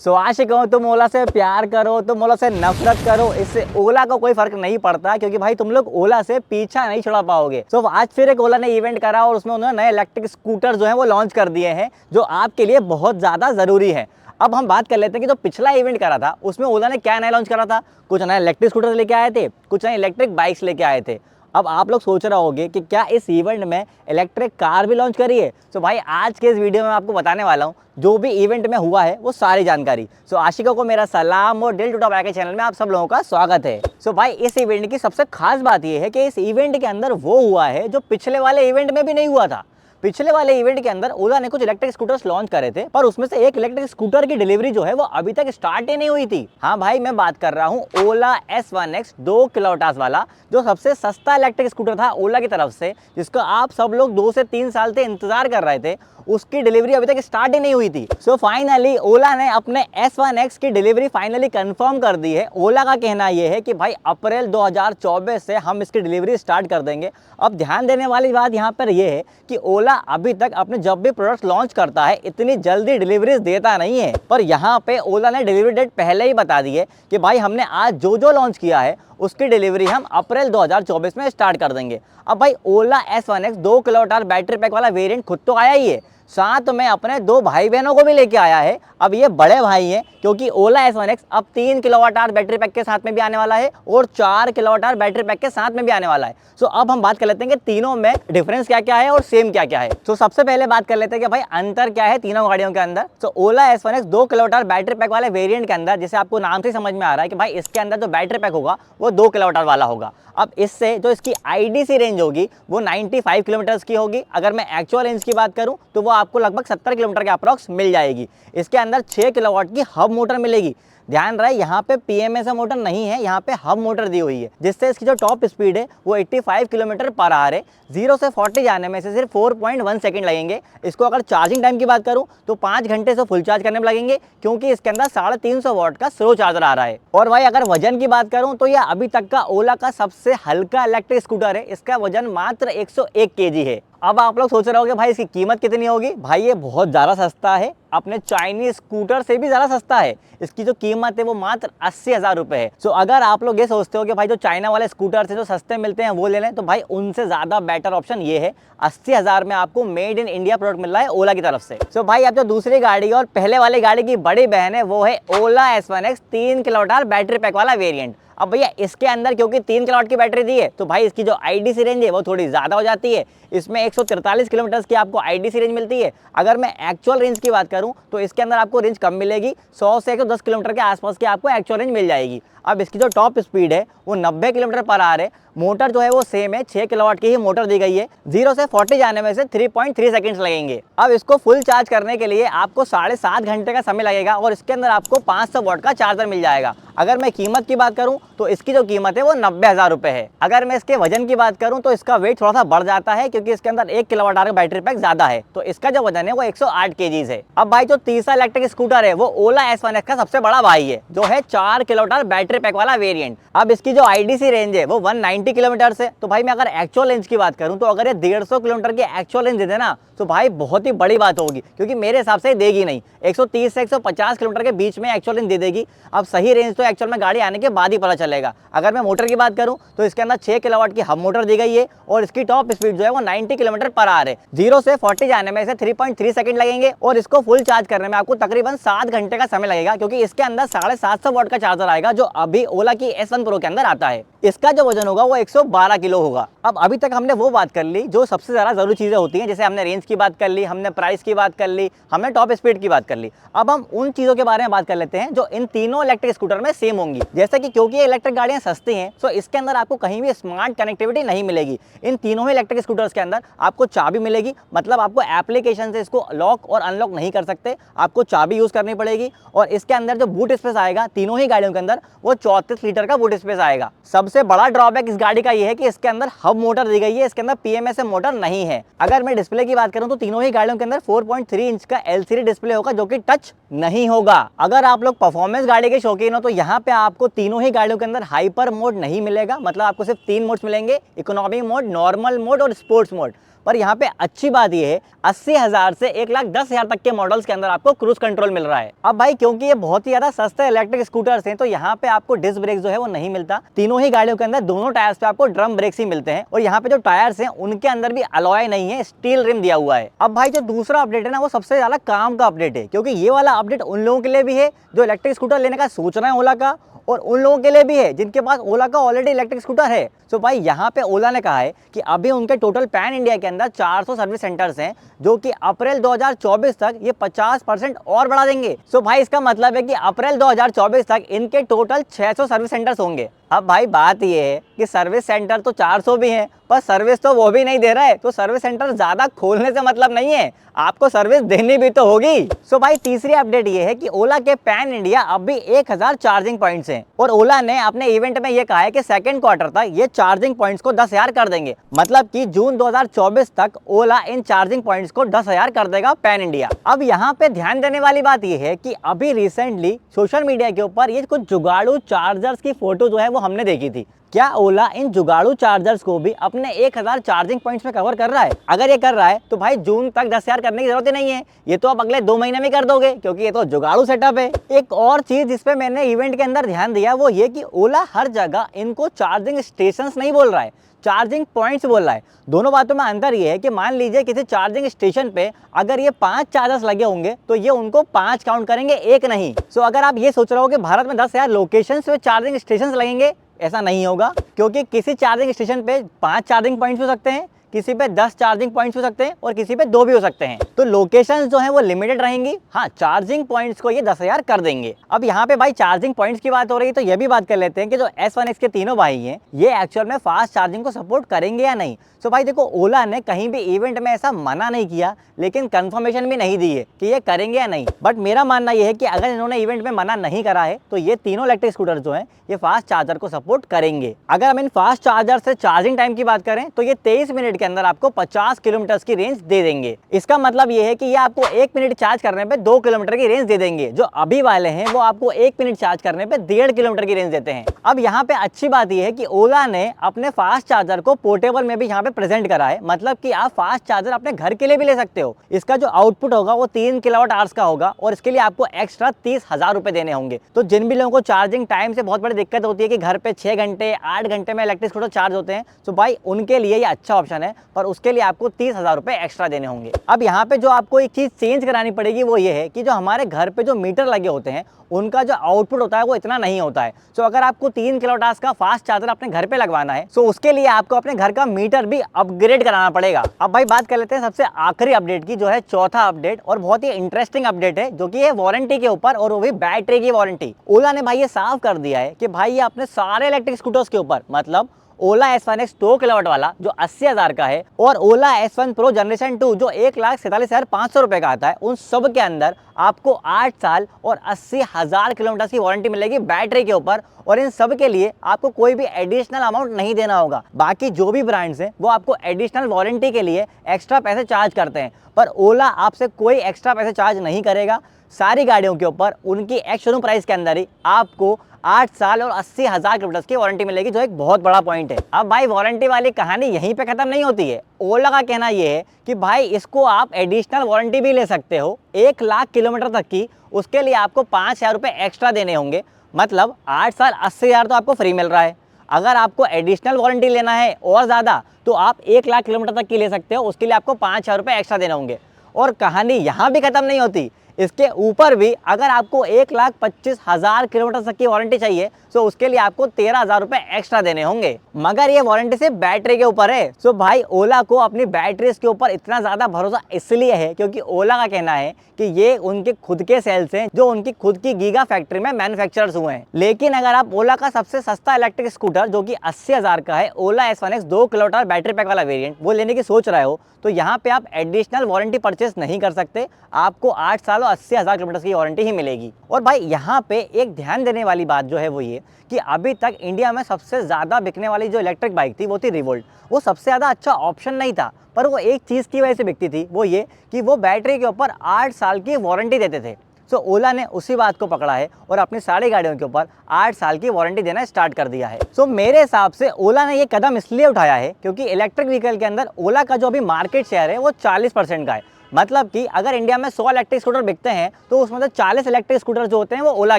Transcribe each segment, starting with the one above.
आशिक हो तुम ओला से प्यार करो, तुम ओला से नफरत करो, इससे ओला को कोई फर्क नहीं पड़ता क्योंकि भाई तुम लोग ओला से पीछा नहीं छुड़ा पाओगे। आज फिर एक ओला ने इवेंट करा और उसमें उन्होंने नए इलेक्ट्रिक स्कूटर जो है वो लॉन्च कर दिए हैं जो आपके लिए बहुत ज़्यादा ज़रूरी है। अब हम बात कर लेते हैं कि जो पिछला इवेंट करा था उसमें ओला ने क्या नया लॉन्च करा था। कुछ नए इलेक्ट्रिक स्कूटर लेके आए थे, कुछ नए इलेक्ट्रिक बाइक्स लेके आए थे। अब आप लोग सोच रहे होंगे कि क्या इस इवेंट में इलेक्ट्रिक कार भी लॉन्च करी है। भाई आज के इस वीडियो में आपको बताने वाला हूँ जो भी इवेंट में हुआ है वो सारी जानकारी। आशिकों को मेरा सलाम और दिल टू टॉप के चैनल में आप सब लोगों का स्वागत है। भाई इस इवेंट की सबसे खास बात यह है कि इस इवेंट के अंदर वो हुआ है जो पिछले वाले इवेंट में भी नहीं हुआ था। पिछले वाले इवेंट के अंदर ओला ने कुछ इलेक्ट्रिक स्कूटर्स लॉन्च करे थे, पर उसमें से एक इलेक्ट्रिक स्कूटर की डिलीवरी जो है वो अभी तक स्टार्ट ही नहीं हुई थी। हाँ भाई, मैं बात कर रहा हूँ ओला S1X 2 किलोवाट वाला, जो सबसे सस्ता इलेक्ट्रिक स्कूटर था ओला की तरफ से, जिसका आप सब लोग 2 से 3 साल से इंतजार कर रहे थे। उसकी डिलीवरी अभी तक स्टार्ट ही नहीं हुई थी। फाइनली ओला ने अपने S1X की डिलीवरी फाइनली कंफर्म कर दी है। ओला का कहना यह है कि भाई अप्रैल 2024 से हम इसकी डिलीवरी स्टार्ट कर देंगे। अब ध्यान देने वाली बात यहाँ पर यह है कि ओला अभी तक अपने जब भी प्रोडक्ट लॉन्च करता है इतनी जल्दी डिलीवरीज देता नहीं है, पर यहाँ पे ओला ने डिलीवरी डेट पहले ही बता दी है कि भाई हमने आज जो लॉन्च किया है उसकी डिलीवरी हम अप्रैल 2024 में स्टार्ट कर देंगे। अब भाई ओला S1X 2 किलोवाट बैटरी पैक वाला वेरिएंट खुद तो आया ही है, साथ में अपने 2 भाई बहनों को भी लेके आया है। अब ये बड़े भाई हैं क्योंकि ओला S1X अब 3 किलोवाट बैटरी पैक के साथ में भी आने वाला है और 4 किलोवाट बैटरी पैक के साथ में भी आने वाला है। अब हम बात कर लेते हैं कि तीनों में डिफरेंस क्या क्या है और सेम क्या क्या है। सबसे पहले बात कर लेते हैं कि भाई अंतर क्या है तीनों गाड़ियों के अंदर। ओला S1X 2 किलोवाट बैटरी पैक वाले वेरिएंट के अंदर, जैसे आपको नाम से समझ में आ रहा है कि भाई इसके अंदर जो बैटरी पैक होगा वो 2 किलोवाट वाला होगा। अब इससे जो इसकी IDC रेंज होगी वो 95 किलोमीटर्स की होगी। अगर मैं एक्चुअल रेंज की बात करूं तो वो आपको लगभग 70 किलोमीटर के अप्रॉक्स मिल जाएगी। इसके अंदर 6 किलोवाट की हब मोटर मिलेगी। ध्यान रहे यहाँ पे PMSA मोटर नहीं है, यहाँ पे हब मोटर दी हुई है, जिससे इसकी जो टॉप स्पीड है वो 85 किलोमीटर पर आवर है। 0 से 40 जाने में से सिर्फ 4.1 सेकंड लगेंगे। इसको अगर चार्जिंग टाइम की बात करूँ तो 5 घंटे से फुल चार्ज करने में लगेंगे, क्योंकि इसके अंदर 350 वाट का स्लो चार्जर आ रहा है। और भाई अगर वजन की बात करूँ तो यह अभी तक का ओला का सबसे हल्का इलेक्ट्रिक स्कूटर है। इसका वजन मात्र 101 kg है। अब आप लोग सोच रहे होंगे भाई इसकी कीमत कितनी होगी। भाई ये बहुत ज़्यादा सस्ता है, अपने चाइनीज स्कूटर से भी ज़्यादा सस्ता है। इसकी जो कीमत है वो मात्र 80,000 रुपये है। अगर आप लोग ये सोचते हो कि भाई जो चाइना वाले स्कूटर से जो सस्ते मिलते हैं वो ले लें, तो भाई उनसे ज़्यादा बेटर ऑप्शन ये है। 80,000 में आपको मेड इन इंडिया प्रोडक्ट मिल रहा है ओला की तरफ से। भाई अब जो दूसरी गाड़ी और पहले वाली गाड़ी की बड़ी बहन है वो है ओला S1X 3 किलोवाट बैटरी पैक वाला वेरियंट। अब भैया इसके अंदर क्योंकि 3 किलोवाट की बैटरी दी है तो भाई इसकी जो IDC रेंज है वो थोड़ी ज़्यादा हो जाती है। इसमें 143 किलोमीटर की आपको IDC रेंज मिलती है। अगर मैं एक्चुअल रेंज की बात करूं तो इसके अंदर आपको रेंज कम मिलेगी, 100 से 110 किलोमीटर के आसपास की आपको एक्चुअल रेंज मिल जाएगी। अब इसकी जो टॉप स्पीड है वो 90 किलोमीटर पर आवर है। मोटर जो है वो सेम है, 6 किलोवाट की ही मोटर दी गई है। 0 से 40 जाने में से 3.3 सेकंड्स लगेंगे। अब इसको फुल चार्ज करने के लिए आपको 7.5 घंटे का समय लगेगा और इसके अंदर आपको 500 वाट का चार्जर मिल जाएगा। अगर मैं कीमत की बात करूं तो इसकी जो कीमत है वो 90,000 रुपये है। अगर मैं इसके वजन की बात करूं तो इसका वेट थोड़ा सा बढ़ जाता है क्योंकि इसके अंदर 1 किलोवाट का बैटरी पैक ज्यादा है, तो इसका जो वजन है वो 108 kg है। अब भाई जो तीसरा इलेक्ट्रिक स्कूटर है वो ओला S1X का सबसे बड़ा भाई है, जो है 4 किलोवाट बैटरी पैक वाला वेरिएंट। अब इसकी जो IDC रेंज है वो 190 किलोमीटर है। तो भाई मैं अगर एक्चुअल रेंज की बात करूं तो अगर ये 150 किलोमीटर की एक्चुअल रेंज दे देना तो भाई बहुत ही बड़ी बात होगी, क्योंकि मेरे हिसाब से देगी नहीं। 130 से 150 किलोमीटर के बीच में एक्चुअल रेंज दे देगी। अब सही रेंज तो एक्चुअल में गाड़ी आने के बाद ही पता चलेगा। अगर मैं मोटर की बात करूं तो इसके अंदर 6 किलोवाट की हब मोटर दी गई है और इसकी टॉप स्पीड जो है वो 90 किलोमीटर पर आवर है। 0 से 40 जाने में से 3.3 सेकंड लगेंगे और इसको फुल चार्ज करने में आपको तकरीबन 7 घंटे का समय लगेगा, क्योंकि इसके अंदर 750 वाट का चार्जर आएगा जो अभी ओला की S1 Pro के अंदर आता है। इसका जो वजन होगा वो 112 किलो होगा। अब अभी तक हमने वो बात कर ली जो सबसे ज़्यादा ज़रूरी चीज़ें होती हैं, जैसे हमने रेंज की बात कर ली, हमने प्राइस की बात कर ली, हमने टॉप स्पीड की बात कर ली। अब हम उन चीज़ों के बारे में बात कर लेते हैं जो इन तीनों इलेक्ट्रिक स्कूटर में सेम होंगी। जैसे कि क्योंकि ये इलेक्ट्रिक गाड़ियाँ सस्ती हैं तो इसके अंदर आपको कहीं भी स्मार्ट कनेक्टिविटी नहीं मिलेगी। इन तीनों ही इलेक्ट्रिक स्कूटर्स के अंदर आपको चाबी मिलेगी, मतलब आपको एप्लीकेशन से इसको लॉक और अनलॉक नहीं कर सकते, आपको चाबी यूज़ करनी पड़ेगी। और इसके अंदर जो बूट स्पेस आएगा तीनों ही गाड़ियों के अंदर वो 34 लीटर का बूट स्पेस आएगा। सबसे बड़ा ड्रॉबैक इस गाड़ी का ये है कि इसके अंदर हब मोटर दी गई है, इसके अंदर PMSA मोटर नहीं है। अगर मैं डिस्प्ले की बात करूं तो तीनों ही गाड़ियों के अंदर 4.3 इंच का LCD डिस्प्ले होगा जो कि टच नहीं होगा। अगर आप लोग परफॉर्मेंस गाड़ी के शौकीन हो तो यहाँ पे आपको तीनों ही गाड़ियों के अंदर हाइपर मोड नहीं मिलेगा, मतलब आपको सिर्फ 3 मोड्स मिलेंगे, इकोनॉमी मोड, नॉर्मल मोड और स्पोर्ट्स मोड। पर यहाँ पे अच्छी बात ये है 80,000 से 1,10,000 तक के मॉडल्स के अंदर आपको क्रूज कंट्रोल मिल रहा है। अब भाई क्योंकि ये बहुत ही ज्यादा सस्ते इलेक्ट्रिक स्कूटर्स हैं तो यहाँ पे आपको डिस्क ब्रेक जो है वो नहीं मिलता। तीनों ही गाड़ियों के अंदर दोनों टायर्स पे आपको ड्रम ब्रेक्स ही मिलते हैं और यहाँ पे जो टायर्स हैं उनके अंदर भी अलॉय नहीं है, स्टील रिम दिया हुआ है। अब भाई जो दूसरा अपडेट है ना वो सबसे ज्यादा काम का अपडेट है, क्योंकि ये वाला अपडेट उन लोगों के लिए भी है जो इलेक्ट्रिक स्कूटर लेने का सोच रहे हैं ओला का, और उन लोगों के लिए भी है जिनके पास ओला का ऑलरेडी इलेक्ट्रिक स्कूटर है। तो भाई यहाँ पे ओला ने कहा है कि अभी उनके टोटल पैन इंडिया के अंदर 400 सर्विस सेंटर्स हैं, जो कि अप्रैल 2024 तक ये 50% और बढ़ा देंगे। सो भाई इसका मतलब है कि अप्रैल 2024 तक इनके टोटल 600 सर्विस सेंटर्स होंगे। अब भाई बात ये है कि सर्विस सेंटर तो 400 भी हैं, पर सर्विस तो वो भी नहीं दे रहा है, तो सर्विस सेंटर ज्यादा खोलने से मतलब नहीं है, आपको सर्विस देनी भी तो होगी। सो भाई तीसरी अपडेट ये है कि ओला के पैन इंडिया अब भी 1000 चार्जिंग पॉइंट्स हैं और ओला ने अपने इवेंट में ये कहा है कि सेकंड क्वार्टर तक ये चार्जिंग पॉइंट्स को 10,000 कर देंगे। मतलब कि जून 2024 तक ओला इन चार्जिंग पॉइंट्स को 10,000 कर देगा पैन इंडिया। अब यहाँ पे ध्यान देने वाली बात ये है कि अभी रिसेंटली सोशल मीडिया के ऊपर ये कुछ जुगाड़ू चार्जर्स की फोटो जो है वो हमने देखी थी। क्या ओला इन जुगाड़ू चार्जर्स को भी अपने 1000 चार्जिंग पॉइंट्स में कवर कर रहा है? अगर ये कर रहा है तो भाई जून तक 10,000 करने की जरूरत ही नहीं है, ये तो आप अगले 2 महीने में कर दोगे, क्योंकि ये तो जुगाड़ू सेटअप है। एक और चीज जिसपे मैंने इवेंट के अंदर ध्यान दिया वो ये कि ओला हर जगह इनको चार्जिंग स्टेशंस नहीं बोल रहा है, चार्जिंग पॉइंट्स बोल रहा है। दोनों बातों में अंतर ये है कि मान लीजिए किसी चार्जिंग स्टेशन पे अगर ये 5 चार्जर्स लगे होंगे तो ये उनको 5 काउंट करेंगे, एक नहीं। सो अगर आप ये सोच रहे हो कि भारत में 10,000 लोकेशंस पे चार्जिंग स्टेशंस लगेंगे, ऐसा नहीं होगा, क्योंकि किसी चार्जिंग स्टेशन पे 5 चार्जिंग पॉइंट्स हो सकते हैं, किसी पे 10 चार्जिंग पॉइंट्स हो सकते हैं और किसी पे 2 भी हो सकते हैं। तो लोकेशंस जो है वो लिमिटेड रहेंगी। हाँ, चार्जिंग पॉइंट्स को ये 10,000 कर देंगे। अब यहाँ पे भाई चार्जिंग पॉइंट्स की बात हो रही है तो ये भी बात कर लेते हैं कि जो S1X के तीनों भाई हैं ये एक्चुअल में फास्ट चार्जिंग को सपोर्ट करेंगे या नहीं। तो भाई देखो, ओला ने कहीं भी इवेंट में ऐसा मना नहीं किया, लेकिन कंफर्मेशन भी नहीं दी है कि ये करेंगे या नहीं। बट मेरा मानना ये है कि अगर इन्होंने इवेंट में मना नहीं करा है तो ये तीनों इलेक्ट्रिक स्कूटर जो हैं ये फास्ट चार्जर को सपोर्ट करेंगे। अगर हम इन फास्ट चार्जर से चार्जिंग टाइम की बात करें तो ये 23 मिनट के अंदर आपको 50 किलोमीटर की रेंज दे देंगे। इसका मतलब ये है कि ये आपको 1 मिनट चार्ज करने पे 2 किलोमीटर की रेंज दे देंगे। जो अभी वाले हैं वो आपको 1 मिनट चार्ज करने पे 1.5 किलोमीटर की रेंज देते हैं। अब यहाँ पे अच्छी बात यह है कि ओला ने अपने फास्ट चार्जर को पोर्टेबल में भी यहाँ पे प्रेजेंट करा है, मतलब कि आप फास्ट चार्जर अपने घर के लिए भी ले सकते हो। इसका जो आउटपुट होगा वो 3 किलोवाट आवर्स का होगा और इसके लिए आपको एक्स्ट्रा 30,000 रुपए देने होंगे। तो जिन भी लोगों को चार्जिंग टाइम से बहुत बड़ी दिक्कत होती है कि घर पे 6 घंटे 8 घंटे में इलेक्ट्रिक स्कूटर चार्ज होते हैं, तो भाई उनके लिए ये अच्छा ऑप्शन है, पर उसके लिए आपको 30,000 रुपए एक्स्ट्रा देने होंगे। अब यहाँ पे जो आपको एक चीज चेंज करानी पड़ेगी वो ये है कि जो हमारे घर पे जो मीटर लगे होते हैं उनका जो आउटपुट होता है वो इतना नहीं होता है। सो अगर आपको 3 किलोवाट आवर्स का फास्ट चार्जर अपने घर पे लगवाना है तो उसके लिए आपको अपने घर का मीटर भी अपग्रेड कराना पड़ेगा। अब भाई बात कर लेते हैं सबसे आखिरी अपडेट की, जो है चौथा अपडेट, और बहुत ही इंटरेस्टिंग अपडेट है, जो कि है वारंटी के ऊपर, और वो भी बैटरी की वारंटी। ओला ने भाई ये साफ कर दिया है कि भाई ये अपने सारे इलेक्ट्रिक स्कूटर्स के ऊपर, मतलब ओला S1X 2 किलोवाट वाला जो 80,000 का है और ओला S1 Pro जनरेशन 2 जो 1,47,500 रुपए का आता है, उन सब के अंदर आपको 8 साल और 80,000 किलोमीटर की वारंटी मिलेगी बैटरी के ऊपर। और इन सब के लिए आपको कोई भी एडिशनल अमाउंट नहीं देना होगा। बाकी जो भी ब्रांड्स हैं वो आपको एडिशनल वारंटी के लिए एक्स्ट्रा पैसे चार्ज करते हैं, पर ओला आपसे कोई एक्स्ट्रा पैसे चार्ज नहीं करेगा। सारी गाड़ियों के ऊपर उनकी एक्स शोरूम प्राइस के अंदर ही आपको 8 साल और 80,000 किलोमीटर की वारंटी मिलेगी, जो एक बहुत बड़ा पॉइंट है। अब भाई वारंटी वाली कहानी यहीं पे खत्म नहीं होती है। ओला का कहना यह है कि भाई इसको आप एडिशनल वारंटी भी ले सकते हो 1 लाख किलोमीटर तक की, उसके लिए आपको 5,000 रुपये एक्स्ट्रा देने होंगे। मतलब 8 साल 80,000 तो आपको फ्री मिल रहा है। अगर आपको एडिशनल वारंटी लेना है और ज़्यादा तो आप 1 लाख किलोमीटर तक की ले सकते हो, उसके लिए आपको 5,000 रुपये एक्स्ट्रा देने होंगे। और कहानी यहाँ भी खत्म नहीं होती, इसके ऊपर भी अगर आपको 1,25,000 किलोमीटर तक की वारंटी चाहिए तो उसके लिए आपको 13,000 रुपए एक्स्ट्रा देने होंगे। मगर ये वारंटी सिर्फ बैटरी के ऊपर है। सो भाई ओला को अपनी बैटरीज के ऊपर इतना ज्यादा भरोसा इसलिए है क्योंकि ओला का कहना है कि ये उनके खुद के सेल्स हैं जो उनकी खुद की गीगा फैक्ट्री में मैन्युफैक्चर्स हुए हैं। लेकिन अगर आप ओला का सबसे सस्ता इलेक्ट्रिक स्कूटर जो कि 80,000 का है, ओला S1X 2 किलोवाट बैटरी पैक वाला वेरिएंट, वो लेने की सोच रहे हो तो यहाँ पे आप एडिशनल वारंटी परचेस नहीं कर सकते। आपको 8 साल और 80,000 किलोमीटर की वारंटी ही मिलेगी। और भाई यहाँ पे एक ध्यान देने वाली बात जो है वो ये कि अभी तक इंडिया में सबसे ज़्यादा बिकने वाली जो इलेक्ट्रिक बाइक थी वो थी रिवोल्ट। वो सबसे ज़्यादा अच्छा ऑप्शन नहीं था, पर वो एक चीज़ की वजह से बिकती थी, वो ये कि वो बैटरी के ऊपर 8 साल की वारंटी देते थे। सो ओला ने उसी बात को पकड़ा है और अपनी सारी गाड़ियों के ऊपर 8 साल की वारंटी देना स्टार्ट कर दिया है। सो मेरे हिसाब से ओला ने ये कदम इसलिए उठाया है क्योंकि इलेक्ट्रिक व्हीकल के अंदर ओला का जो अभी मार्केट शेयर है वो 40% का है। मतलब कि अगर इंडिया में 100 इलेक्ट्रिक स्कूटर बिकते हैं तो उसमें से 40 इलेक्ट्रिक स्कूटर जो होते हैं वो ओला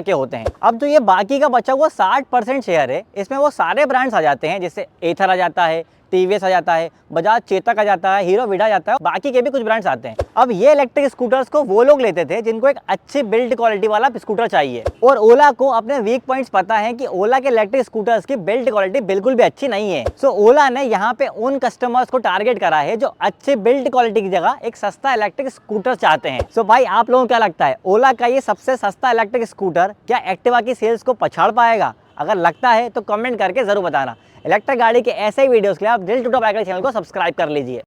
के होते हैं। अब जो ये बाकी का बचा हुआ 60% शेयर है, इसमें वो सारे ब्रांड्स आ जाते हैं, जैसे एथर आ जाता है, टीवीएस आ जाता है, बजाज चेतक आ जाता है, हीरो विडा आ जाता है, बाकी के भी कुछ ब्रांड्स आते हैं। अब ये इलेक्ट्रिक स्कूटर्स को वो लोग लेते थे जिनको एक अच्छी बिल्ड क्वालिटी वाला स्कूटर चाहिए, और ओला को अपने वीक पॉइंट्स पता है कि ओला के इलेक्ट्रिक स्कूटर्स की बिल्ड क्वालिटी बिल्कुल भी अच्छी नहीं है। सो ओला ने यहाँ पे उन कस्टमर्स को टारगेट करा है जो अच्छे बिल्ड क्वालिटी की जगह एक सस्ता इलेक्ट्रिक स्कूटर चाहते हैं। सो भाई आप लोगों को क्या लगता है, ओला का ये सबसे सस्ता इलेक्ट्रिक स्कूटर क्या एक्टिवा की सेल्स को पछाड़ पाएगा? अगर लगता है तो कमेंट करके जरूर बताना। इलेक्ट्रिक गाड़ी के ऐसे ही वीडियोस के लिए आप दिल टू टॉप चैनल को सब्सक्राइब कर लीजिए।